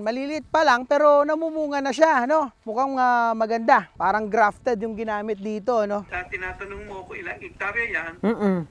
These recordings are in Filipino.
maliliit pa lang pero namumunga na siya, no? Mukhang maganda. Parang grafted yung ginamit dito, no? Tinatanong mo ko ilang hektarya yan,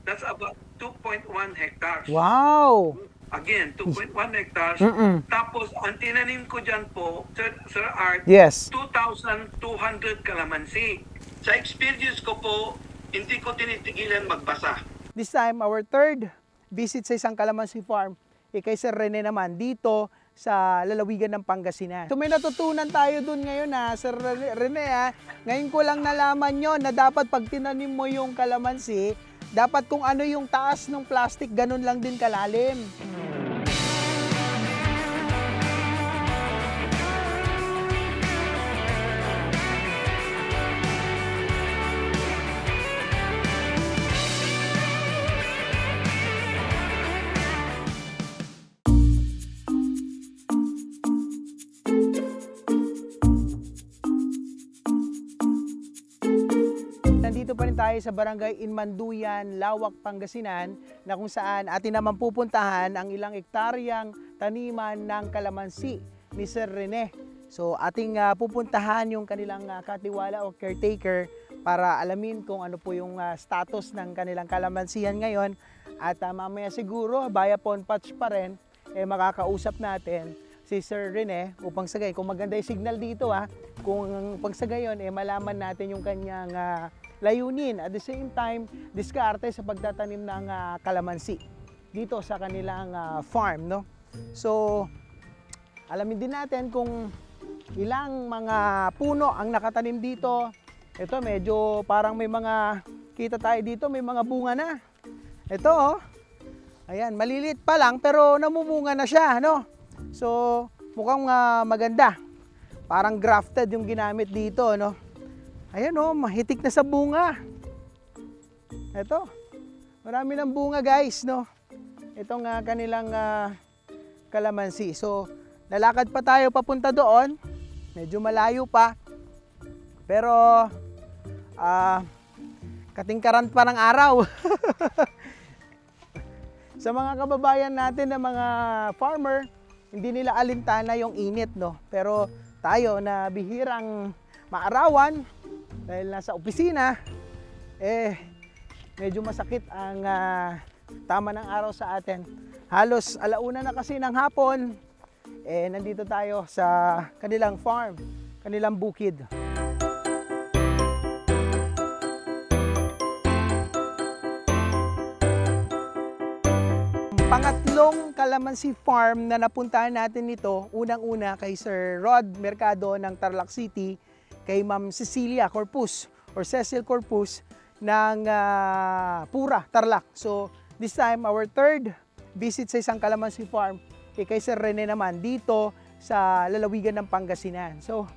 that's about 2.1 hectares. Wow! Again, 2.1 hectares. Tapos, ang tinanim ko dyan po, Sir Art, Yes. 2,200 kalamansi. Sa experience ko po, hindi ko tinitigilan magbasa. This time, our third visit sa isang kalamansi farm, kay Sir Rene naman, dito sa lalawigan ng Pangasinan. So may natutunan tayo dun ngayon Sir Rene ngayon ko lang nalaman yon na dapat pag tinanim mo yung kalamansi, dapat kung ano yung taas ng plastic, ganun lang din kalalim. Nandito pa rin tayo sa Barangay Inmanduyan, Lawak, Pangasinan, na kung saan atin naman pupuntahan ang ilang hektaryang taniman ng kalamansi ni Sir Rene. So ating pupuntahan yung kanilang katiwala o caretaker para alamin kung ano po yung status ng kanilang kalamansihan ngayon. At mamaya siguro, via phone patch pa rin, makakausap natin si Sir Rene upang sagay, kung maganda yung signal dito kung pag sa gayon, malaman natin yung kanyang layunin. At the same time, diskarte sa pagtatanim ng kalamansi dito sa kanilang farm, no? So, alamin din natin kung ilang mga puno ang nakatanim dito. Ito, medyo parang may mga, kita tayo dito, may mga bunga na. Ito, ayan, maliliit pa lang pero namumunga na siya, no? So, mukhang maganda. Parang grafted yung ginamit dito, no? Ayan, mahitik na sa bunga. Ito, marami ng bunga, guys, no? Itong kanilang kalamansi. So, lalakad pa tayo papunta doon. Medyo malayo pa. Pero, katingkaran pa ng araw. Sa mga kababayan natin na mga farmer, hindi nila alintana yung init, no? Pero tayo na bihirang maarawan, dahil nasa opisina, medyo masakit ang tama ng araw sa atin. Halos alauna na kasi ng hapon, nandito tayo sa kanilang farm, kanilang bukid. Pangatlong kalamansi farm na napuntahan natin nito, unang-una kay Sir Rod Mercado ng Tarlac City, kay Ma'am Cecilia Corpus or Cecil Corpus ng Pura, Tarlac. So this time, our third visit sa isang kalamansi farm, kay Sir Rene naman dito sa lalawigan ng Pangasinan. So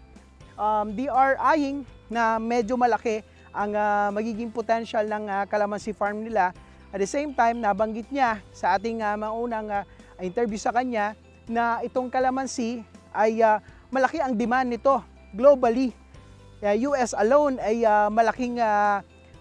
they are eyeing na medyo malaki ang magiging potential ng kalamansi farm nila. At the same time, nabanggit niya sa ating maunang interview sa kanya na itong kalamansi ay malaki ang demand nito globally. US alone ay malaking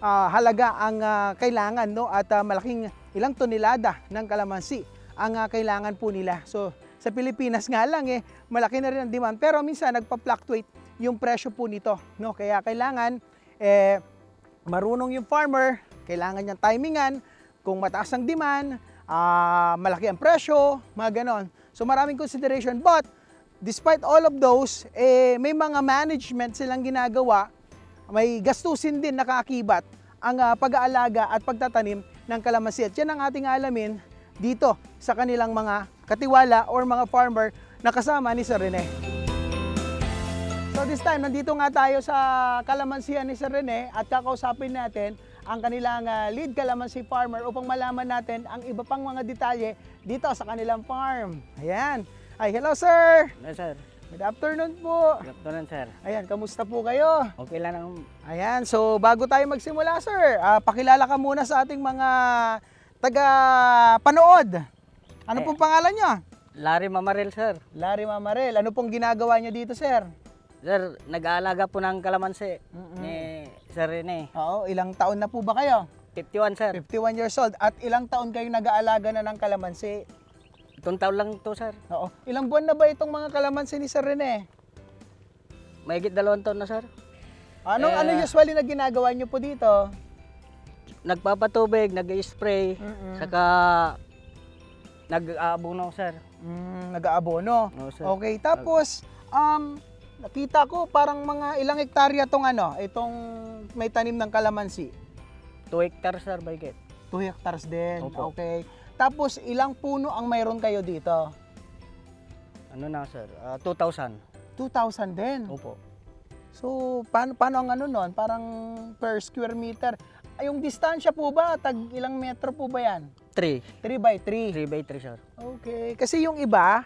halaga ang kailangan, no? At malaking ilang tonelada ng kalamansi ang kailangan po nila. So sa Pilipinas nga lang malaki na rin ang demand, pero minsan nagpa-fluctuate yung presyo po nito, no? Kaya kailangan marunong yung farmer, kailangan niyang timingan. Kung mataas ang demand, malaki ang presyo, mga ganon. So maraming consideration. But despite all of those, may mga management silang ginagawa, may gastusin din nakaakibat ang pag-aalaga at pagtatanim ng kalamansi. At yan ang ating alamin dito sa kanilang mga katiwala or mga farmer na kasama ni Sir Rene. So this time, nandito nga tayo sa kalamansihan ni Sir Rene at kakausapin natin ang kanilang lead kalamansi farmer upang malaman natin ang iba pang mga detalye dito sa kanilang farm. Ayan. Ay, hello sir! Hello, sir. Good afternoon po. Good afternoon, sir. Ayan, kamusta po kayo? Okay lang ang... Ayan, so bago tayo magsimula sir, pakilala ka muna sa ating mga taga-panood. Ano pong pangalan nyo? Larry Mamarel, sir. Larry Mamarel. Ano pong ginagawa niyo dito sir? Sir, nag-aalaga po ng kalamansi ni Sir Rene. Oo, ilang taon na po ba kayo? 51, sir. 51 years old. At ilang taon kayo nag-aalaga na ng kalamansi? Itong taon lang to, sir. Oo. Ilang buwan na ba itong mga kalamansi ni Sir Rene? Mahigit 2 taon na, sir. Ano usually na ginagawa niyo po dito? Nagpapatubig, nag-spray, Mm-mm. saka nag-aabono, sir. Nag-aabono. Oo, sir. Okay, tapos nakita ko parang mga ilang hektarya itong may tanim ng kalamansi. 2 hectares, sir, mahigit. 2 hectares din. Opo. Okay. Tapos ilang puno ang mayroon kayo dito? Ano na, sir? 2,000. 2,000 din. Opo. So, paano ang ano nun? Parang per square meter. Ay, yung distansya po ba? Tag ilang metro po ba yan? 3. 3 by 3. 3 by 3, sir. Okay. Kasi yung iba,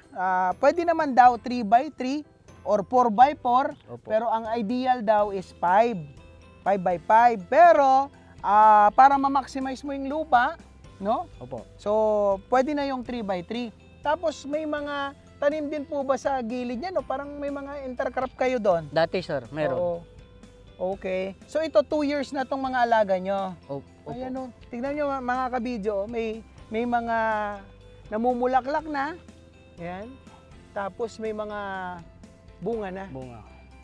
pwede naman daw 3 by 3 or 4 by 4. Opo. Pero ang ideal daw is 5. 5 by 5. Pero, para ma-maximize mo yung lupa, no? Opo. So, pwede na yung 3 by 3. Tapos, may mga tanim din po ba sa gilid niya, no? Parang may mga intercrop kayo doon. Dati, sir, meron. Oo. Okay. So, ito 2 years na tong mga alaga nyo. Opo. Ayan o. Tignan nyo mga kabidyo, may mga namumulaklak na. Ayan. Tapos may mga bunga na. Bunga.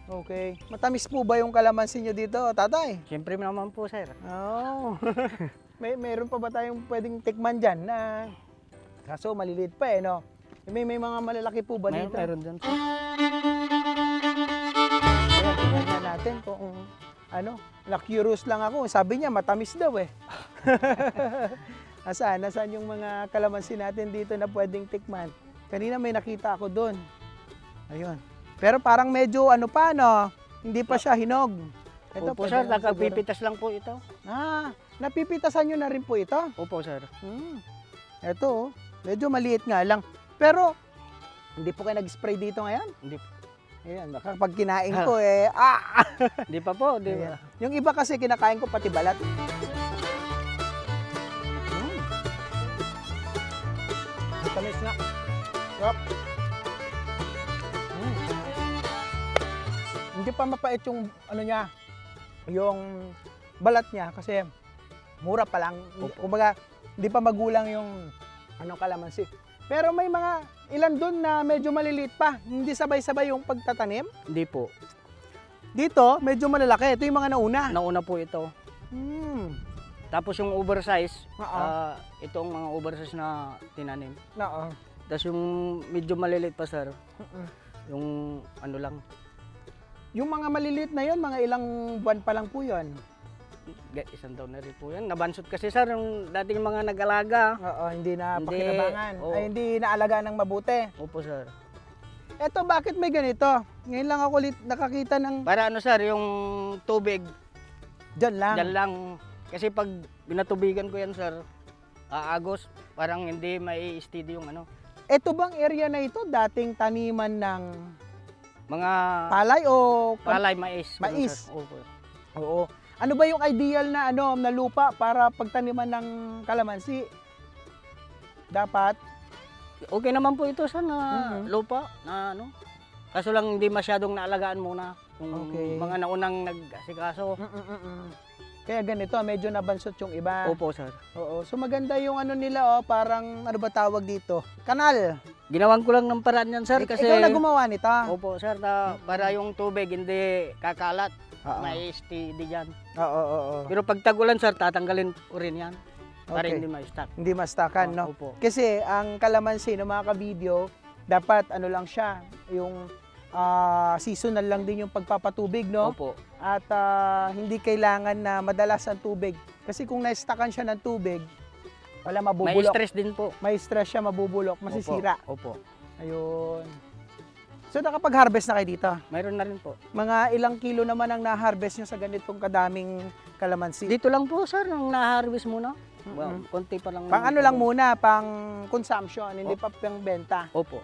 Okay. Matamis po ba yung kalamansi nyo dito, tatay? Siyempre naman po, sir. Oo. Meron pa ba tayong pwedeng tikman dyan na kaso maliliit pa eh, no? May mga malalaki po ba dito? Meron dyan, sir. Kaya tingnan natin kung na-curious lang ako. Sabi niya, matamis daw eh. Nasaan yung mga kalamansi natin dito na pwedeng tikman? Kanina may nakita ako doon. Ayun. Pero parang medyo hindi pa siya hinog. Opo, pwede sir, na siguro. nakapipitas lang po ito. Napipitasan nyo na rin po ito? Opo, sir. Ito, medyo maliit nga lang. Pero, hindi po kayo nag-spray dito ngayon? Hindi, Ayan, kapag kinain ko hindi pa po, di Ayan. ba? Yung iba kasi kinakain ko pati balat. Tamis na. Sarap. Hindi pa mapait yung yung balat niya kasi mura pa lang. Kumbaga, hindi pa magulang yung kalamansi. Pero may mga ilan doon na medyo maliliit pa. Hindi sabay-sabay yung pagtatanim. Hindi po. Dito, medyo malalaki. Ito yung mga nauna. Nauna po ito. Tapos yung oversize, Oo. itong mga oversize na tinanim. Oo. Tapos yung medyo maliliit pa, sir, yung lang, Yung mga maliliit na yon, mga ilang buwan pa lang po yon. isang taon na rin po yan. Nabansot kasi, sir, yung dating mga nag-alaga. Oo, hindi na Hindi. pakinabangan. Oo. Ay, hindi naalaga ng mabuti. Opo, sir. Eto, bakit may ganito? Ngayon lang ako nakakita ng Para sir, yung tubig, dyan lang. dyan lang. Kasi pag binatubigan ko yan, sir, agos, parang hindi may steady yung Eto bang area na ito dating taniman ng mga palay o palay, mais. ganun, Mais. sir. Opo. Oo. Ano ba yung ideal na na lupa para pagtaniman ng kalamansi? Dapat Okay naman po ito, sir, na Mhm. lupa, na Kaso lang hindi masyadong naalagaan muna. Yung Okay. mga naunang nag-asikaso. Kaya ganito, medyo nabansot yung iba. Opo, sir. Oo. So maganda yung nila, parang ano ba tawag dito? Kanal. Ginawan ko lang ng paraan yan, sir, kasi... Ikaw na gumawa nito. Opo, sir, para yung tubig hindi kakalat. Oo. May steady dyan. Oo. Pero pag tag-ulan, sir, tatanggalin ko rin yan. Para Okay. hindi ma-stack. Hindi mastakan, no? Opo. Kasi ang kalamansi ng mga kabidyo, dapat lang siya, yung seasonal lang din yung pagpapatubig, no? Opo. At hindi kailangan na madalas ang tubig. Kasi kung na-stackan siya ng tubig, wala May mabubulok. stress din po. May stress siya, mabubulok, masisira. Opo. Ayun. So nakapag-harvest na kayo dito? Mayroon na rin po. Mga ilang kilo naman ang na-harvest nyo sa ganitong kadaming kalamansi? Dito lang po, sir, nung na-harvest muna. Well, konti pa lang. Pang lang muna, pang consumption, hindi pa pang benta. Opo.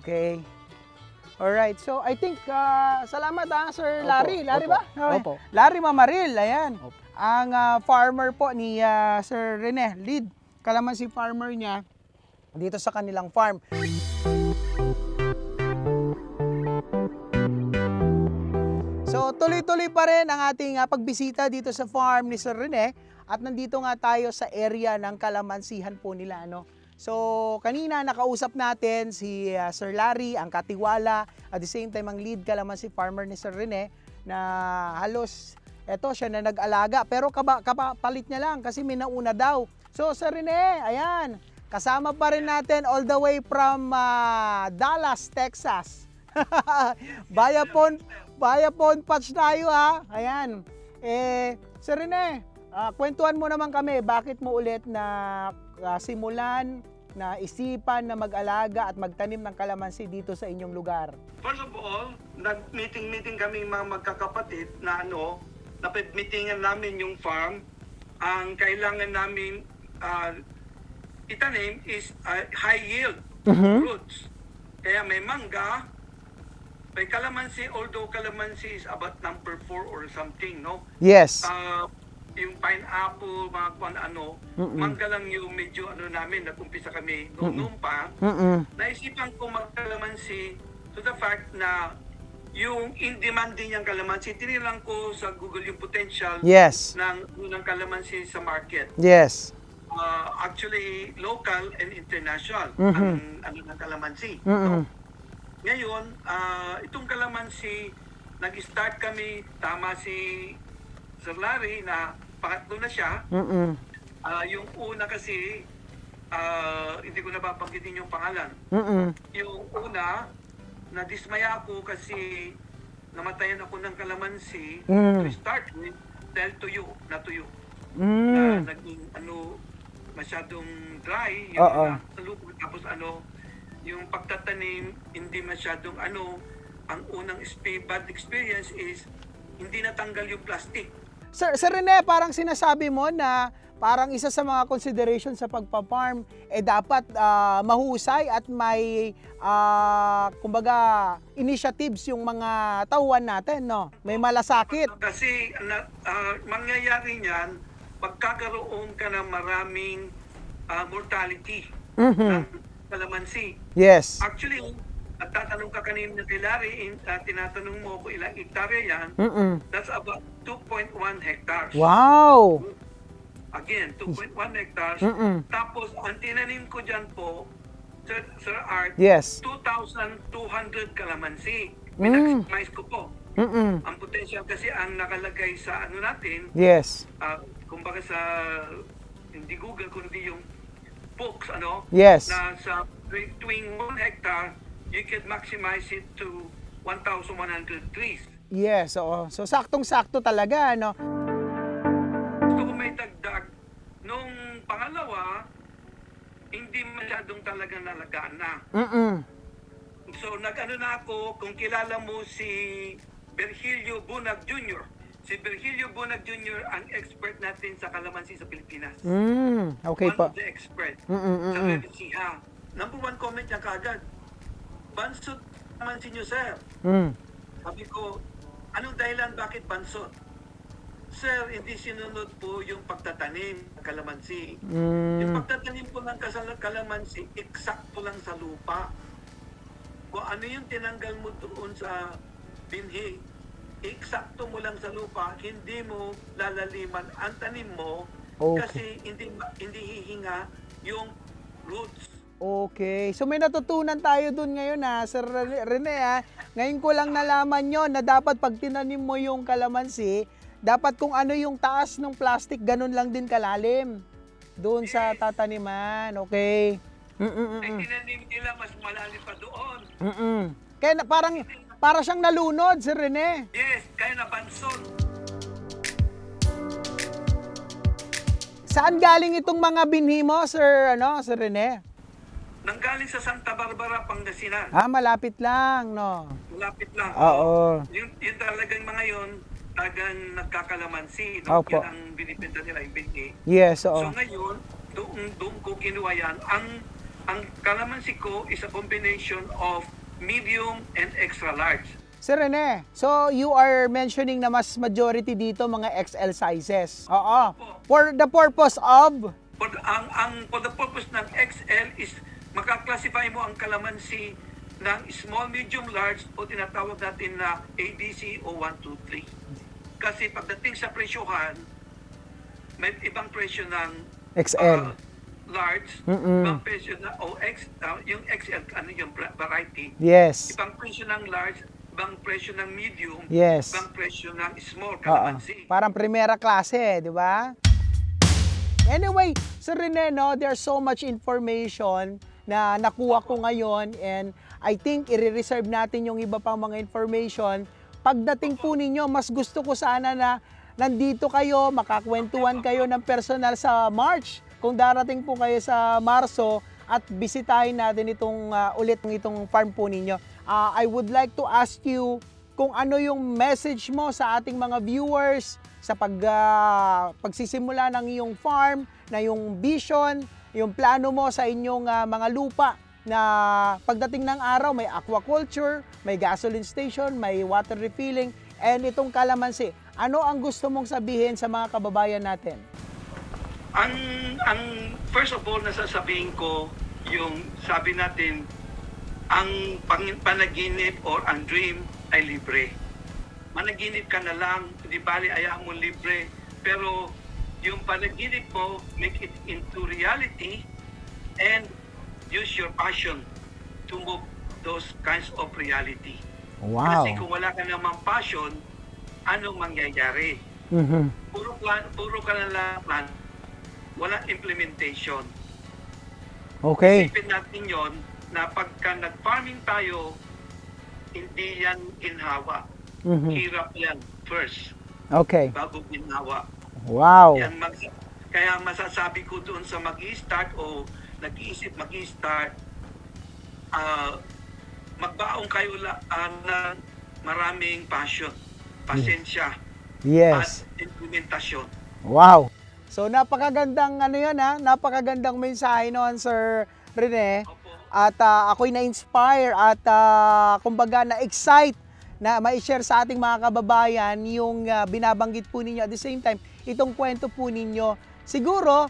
Okay. Alright, so I think, salamat Sir Opo, Larry. Larry opo, ba? Okay. opo. Larry Mamaril, ayan. Opo. Ang farmer po ni Sir Rene, lead kalamansi farmer niya dito sa kanilang farm. So tuloy-tuloy pa rin ang ating pagbisita dito sa farm ni Sir Rene at nandito nga tayo sa area ng kalamansihan po nila So, kanina nakausap natin si Sir Larry, ang katiwala, at the same time ang lead kalamansi farmer ni Sir Rene, na halos eto siya na nag-alaga, pero kapalit niya lang kasi may nauna daw. So, Sir Rene, ayan, kasama pa rin natin all the way from Dallas, Texas. Bayapon patch tayo ha. Ayan. Sir Rene, kwentuhan mo naman kami, bakit mo ulit na simulan, na isipan na mag-alaga at magtanim ng kalamansi dito sa inyong lugar? First of all, nag-meeting kami mga magkakapatid na napag-meetingan namin yung farm. Ang kailangan namin itanim is high yield fruits. Kaya may mangga, may kalamansi, although kalamansi is about number 4 or something, no? Yes. Yung pineapple, mga kung ano, mangga lang yung medyo namin, nag-umpisa kami noong pa. Naisipan ko magkalamansi to the fact na yung in-demand din yung kalamansi, tinilang ko sa Google yung potential Yes. ng kalamansi sa market. Yes. Actually, local and international ang ng kalamansi. No? Ngayon, itong kalamansi, nag-start kami, tama si Sir Larry na pangatlo na siya. Yung una kasi, hindi ko nababanggitin yung pangalan. Yung una, nadismaya ako kasi namatayan ako ng kalamansi to start with dahil natuyo. Naging masyadong dry yung lupa, tapos yung pagtatanim hindi masyadong ang unang bad experience is hindi natanggal yung plastic. Sir Rene, parang sinasabi mo na parang isa sa mga consideration sa pagpa-farm dapat mahusay at may kumbaga initiatives yung mga tauhan natin, no? May malasakit. Kasi mangyayari niyan pagkakaroon ka ng maraming mortality ng kalamansi. Yes. Actually, at tatanong ka kanina kay Larry, tinatanong mo kung ilang hektarya yan, that's about 2.1 hectares. Wow! Again, 2.1 hectares. Tapos, ang tinanim ko dyan po, Sir Art, Yes. 2,200 kalamansi. Pinaximize ko po. Ang potential kasi ang nakalagay sa natin, Yes. kumbaga sa, hindi Google, kundi yung books, Yes. na sa tuwing 1 hectare, you can maximize it to 1,100 trees. Yes, oo. So saktong-sakto talaga, no? Gusto ko may dagdag. Nung pangalawa, hindi masyadong talaga nalagaan na. So na ako, kung kilala mo si Virgilio Bunag Jr. Si Virgilio Bunag Jr. ang expert natin sa kalamansi sa Pilipinas. Okay One po. of the expert sa Revensiha. Number 1 comment niya kaagad, bansot kalamansi niyo, sir. Sabi ko, anong dahilan bakit bansot? Sir, hindi sinunod po yung pagtatanim ng kalamansi. Yung pagtatanim po ng kalamansi, eksakto lang sa lupa. Kung ano yung tinanggal mo doon sa binhi, eksakto mo lang sa lupa, hindi mo lalaliman ang tanim mo kasi hindi hihinga yung roots. Okay. So may natutunan tayo dun ngayon Sir Rene Ngayon ko lang nalaman yon na dapat pag tinanim mo yung kalamansi, dapat kung ano yung taas ng plastic, ganun lang din kalalim doon sa tataniman. Okay. Ay tinanim nila mas malalim pa doon. Kaya para siyang nalunod, Sir Rene. Yes, kaya nabansot. Saan galing itong mga binhi mo, Sir Rene? Nanggaling sa Santa Barbara, Pangasinan. Malapit lang, no? Malapit lang. Oo. Yung talagang mga yun, talagang nagkakalamansi. No? Opo. Yan ang binibenta nila, yung binhi. Yes, So oo. ngayon, doon ko kinuha yan. Ang kalamansi ko is a combination of medium and extra large. Sir Rene, so you are mentioning na mas majority dito mga XL sizes. Oo. For the purpose of? For the purpose ng XL is makaklasify mo ang kalamansi ng small, medium, large o tinatawag natin na ABC o 1, 2, 3. Kasi pagdating sa presyohan, may ibang presyo ng XL. large, Mm-mm. ibang presyo na OX, yung XL, ano yung variety, Yes. ibang presyo ng large, ibang presyo ng medium, Yes. ibang presyo ng small, Oo. kalamansi. Parang primera klase, di ba? Anyway, Sir Rene, no, there's so much information na nakuha ko ngayon and I think i-reserve natin yung iba pang mga information. Pagdating po ninyo, mas gusto ko sana na nandito kayo, makakwentuhan kayo ng personal sa March. Kung darating po kayo sa Marso at bisitahin natin ulit itong farm po ninyo. I would like to ask you kung ano yung message mo sa ating mga viewers sa pagsisimula ng iyong farm, na yung vision, yung plano mo sa inyong mga lupa na pagdating ng araw may aquaculture, may gasoline station, may water refilling, and itong kalamansi. Ano ang gusto mong sabihin sa mga kababayan natin? Ang first of all nasasabihin ko, yung sabi natin, ang panaginip or ang dream ay libre. Managinip ka na lang, di bali ayaw mo libre, pero yung panaginip mo, make it into reality and use your passion to move those kinds of reality. Wow. Kasi kung wala ka namang passion, anong mangyayari? Mhm. Puro ka na lang plan, walang implementation. Okay. Isipin natin yon na pagka nag-farming tayo, hindi yan ginhawa. Mhm. Hirap yan first, Okay. bago ginhawa. Wow. Kaya masasabi ko doon sa mag-i-start o nag-iisip mag-i-start, magbaong kayo ng maraming passion, pasensya, Yes. at implementasyon. Wow. So napakagandang napakagandang mensahe noon, Sir Rene. Opo. At ako'y na-inspire at kumbaga na-excite na ma-share sa ating mga kababayan yung binabanggit po ninyo. At the same time, itong kwento po ninyo. Siguro,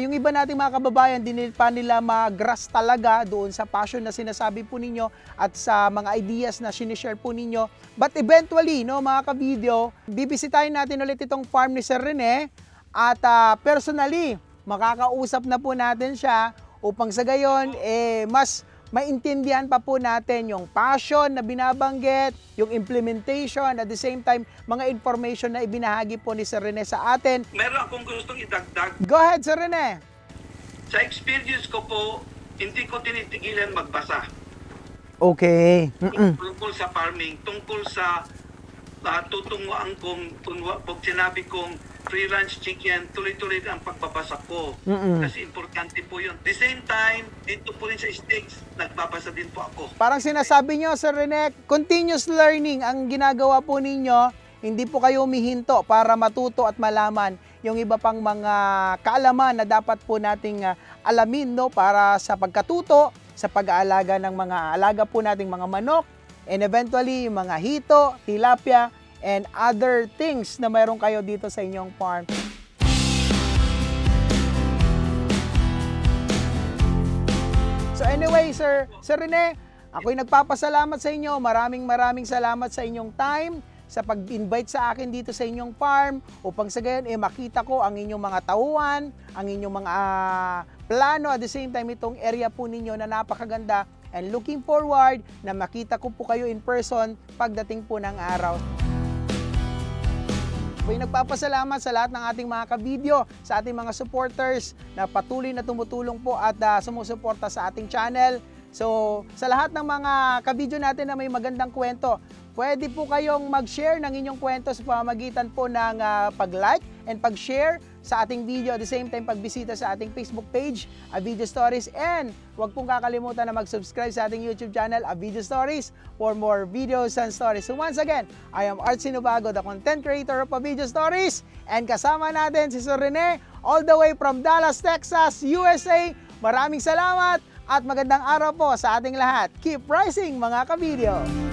yung iba nating mga kababayan, din pa nila mag-grasp talaga doon sa passion na sinasabi po ninyo at sa mga ideas na sinishare po ninyo. But eventually, no, mga ka-video, bibisitahin natin ulit itong farm ni Sir Rene at personally, makakausap na po natin siya upang sa gayon, mas maintindihan pa po natin yung passion na binabanggit, yung implementation, at the same time, mga information na ibinahagi po ni Sir Rene sa atin. Meron akong gustong idagdag. Go ahead, Sir Rene. Sa experience ko po, hindi ko tinitigilan magbasa. Okay. Tungkol sa farming, tungkol sa tutunguan kong, pag sinabi kong free range chicken, tuloy-tuloy ang pagbabasa ko. Kasi importante po yun. The same time, dito po rin sa States, nagbabasa din po ako. Parang sinasabi nyo, Sir Rene, continuous learning ang ginagawa po ninyo. Hindi po kayo humihinto para matuto at malaman yung iba pang mga kaalaman na dapat po nating alamin, no, para sa pagkatuto, sa pag-aalaga ng mga alaga po nating mga manok, and eventually yung mga hito, tilapia, and other things na mayroon kayo dito sa inyong farm. So anyway, Sir Rene, ako'y nagpapasalamat sa inyo. Maraming salamat sa inyong time, sa pag-invite sa akin dito sa inyong farm upang sa gayon makita ko ang inyong mga tauhan, ang inyong mga plano, at the same time itong area po ninyo na napakaganda, and looking forward na makita ko po kayo in person pagdating po ng araw. Ako'y nagpapasalamat sa lahat ng ating mga ka-video, sa ating mga supporters na patuloy na tumutulong po at sumusuporta sa ating channel. So, sa lahat ng mga ka-video natin na may magandang kwento, pwede po kayong mag-share ng inyong kwento sa pamamagitan po ng pag-like and pag-share sa ating video. At the same time, pagbisita sa ating Facebook page, Video Stories. And huwag pong kakalimutan na mag-subscribe sa ating YouTube channel, Video Stories, for more videos and stories. So once again, I am Art Sinubago, the content creator of Video Stories. And kasama natin si Sir Rene, all the way from Dallas, Texas, USA. Maraming salamat at magandang araw po sa ating lahat. Keep rising, mga ka-video!